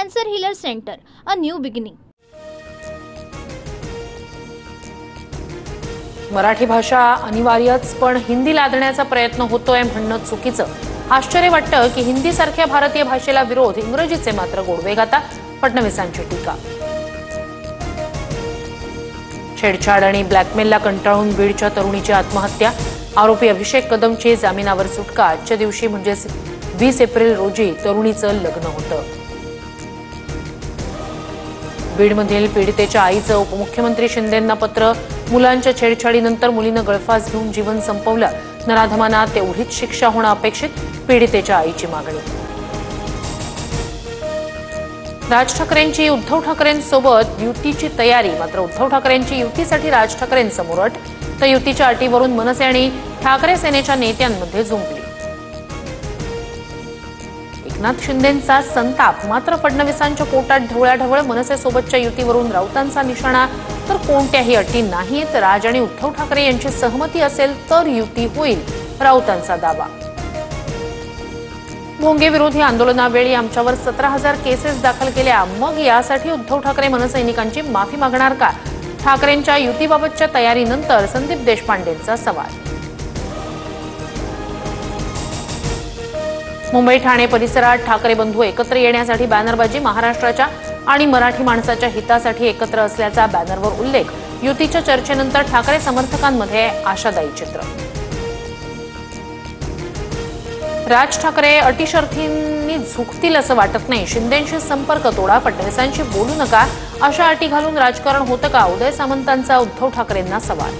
Cancer healer centre, a new beginning. Marathi भाषा अनिवार्यच, पण हिंदी लादण्याचा प्रयत्न होतोय म्हणणं चुकीचं. आश्चर्य वाटतं की हिंदीसारख्या भारतीय भाषेला विरोध, इंग्रजीचे मात्र गोडवे गाता. फडणवीसांची टीका. छेडछाड आणि ब्लॅकमेलला कंटाळून बीडच्या तरुणीची आत्महत्या. आरोपी अभिषेक कदमची जामिनावर सुटका. आजच्या दिवशी म्हणजेच 20 एप्रिल रोजी तरुणीचं लग्न होतं. बीडमधील पीडितेच्या आईचं उपमुख्यमंत्री शिंदेंना पत्र. मुलांच्या छेडछाडीनंतर मुलीनं गळफास घेऊन जीवन संपवलं. नराधमांना तेवढीच शिक्षा होणं अपेक्षित. पीडितेच्या आईची मागणी. राज ठाकरेंची उद्धव ठाकरेंसोबत युतीची तयारी. मात्र उद्धव ठाकरेंची युतीसाठी राज ठाकरेंसमोर अट. तर युतीच्या अटीवरून मनसे आणि ठाकरे सेनेच्या नेत्यांमध्ये जुंपली. एकनाथ शिंदेंचा संताप. मात्र फडणवीसांच्या पोटात ढवळाढवळ. मनसेसोबतच्या युतीवरून राऊतांचा निशाणा. तर कोणत्याही अटी नाहीत. राज आणि उद्धव ठाकरे यांची सहमती असेल तर युती होईल, राऊतांचा दावा. भोंगे विरोधी आंदोलनावेळी आमच्यावर 17,000 केसेस दाखल केल्या. मग यासाठी उद्धव ठाकरे मनसैनिकांची माफी मागणार का? ठाकरेंच्या युतीबाबतच्या तयारीनंतर संदीप देशपांडेंचा सवाल. मुंबई ठाणे परिसरात ठाकरे बंधू एकत्र येण्यासाठी बॅनरबाजी. महाराष्ट्राच्या आणि मराठी माणसाच्या हितासाठी एकत्र असल्याचा बॅनरवर उल्लेख. युतीच्या चर्चेनंतर ठाकरे समर्थकांमध्ये आशादायी चित्र. राज ठाकरे अटीशर्थींनी झुकतील असं वाटत नाही. शिंदेंशी संपर्क तोडा, फडणवीसांशी बोलू नका, अशा अटी घालून राजकारण होतं का? उदय सामंतांचा उद्धव ठाकरेंना सवाल.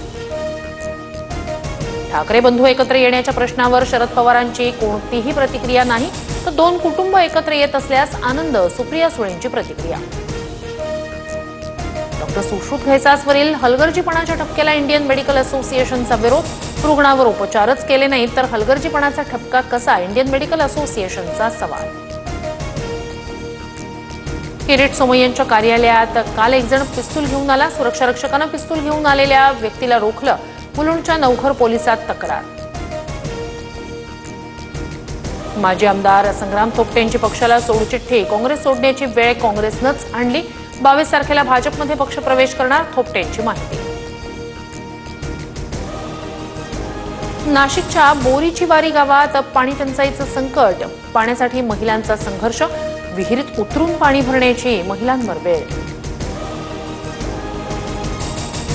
ठाकरे बंधू एकत्र येण्याच्या प्रश्नावर शरद पवारांची कोणतीही प्रतिक्रिया नाही. तर दोन कुटुंब एकत्र येत असल्यास आनंद. सुप्रिया सुळेंची प्रतिक्रिया. डॉक्टर सुश्रुत घैसासवरील हलगर्जीपणाच्या ठपक्याला इंडियन मेडिकल असोसिएशनचा विरोध. रुग्णावर उपचारच केले नाहीत तर हलगर्जीपणाचा ठपका कसा? इंडियन मेडिकल असोसिएशनचा सवाल. किरीट सोमय्यांच्या कार्यालयात काल एक जण पिस्तूल घेऊन आला. सुरक्षा रक्षकांना पिस्तूल घेऊन आलेल्या व्यक्तीला रोखलं. मुलुंडच्या नवघर पोलिसात तक्रार. माजी आमदार संग्राम थोपटेंची पक्षाला सोडचिठ्ठी. काँग्रेस सोडण्याची वेळ काँग्रेसनंच आणली. 22 तारखेला भाजपमध्ये पक्षप्रवेश करणार, थोपटेंची माहिती. नाशिकच्या बोरीचीवारी गावात पाणी टंचाईचं संकट. पाण्यासाठी महिलांचा संघर्ष. विहिरीत उतरून पाणी भरण्याची महिलांवर वेळ.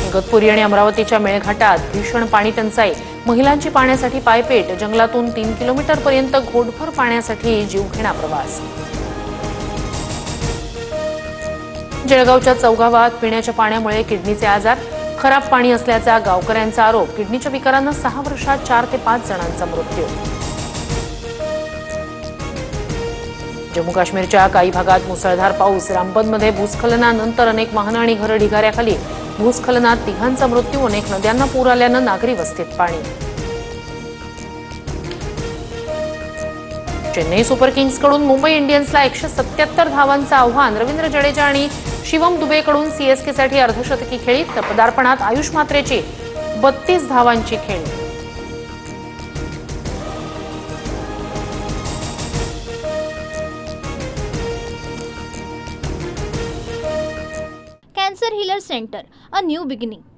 इगतपुरी आणि अमरावतीच्या मेळघाटात भीषण पाणी टंचाई. महिलांची पाण्यासाठी पायपेट. जंगलातून 3 किलोमीटरपर्यंत घोटभर पाण्यासाठी जीवघेणा प्रवास. जळगावच्या चौगावात पिण्याच्या पाण्यामुळे किडनीचे आजार. खराब पाणी असल्याचा गावकऱ्यांचा आरोप. किडनीच्या विकारानं 6 वर्षात 4 ते 5 जणांचा मृत्यू. जम्मू काश्मीरच्या काही भागात मुसळधार पाऊस. रामबनमध्ये भूस्खलनानंतर अनेक वाहनं आणि घरं ढिगाऱ्याखाली. भूस्खलनात 3 मृत्यू. अनेक नद्यांना पूर आल्यानं नागरी वस्तीत पाणी. चेन्नई सुपर किंग्सकडून मुंबई इंडियन्सला 177 धावांचं आव्हान. रवींद्र जडेजा आणि शिवम दुबेकडून सीएसकेसाठी अर्धशतकी खेळी. तर पदार्पणात आयुष म्हात्रेची 32 धावांची खेळी. Cancer healer centre, a new beginning.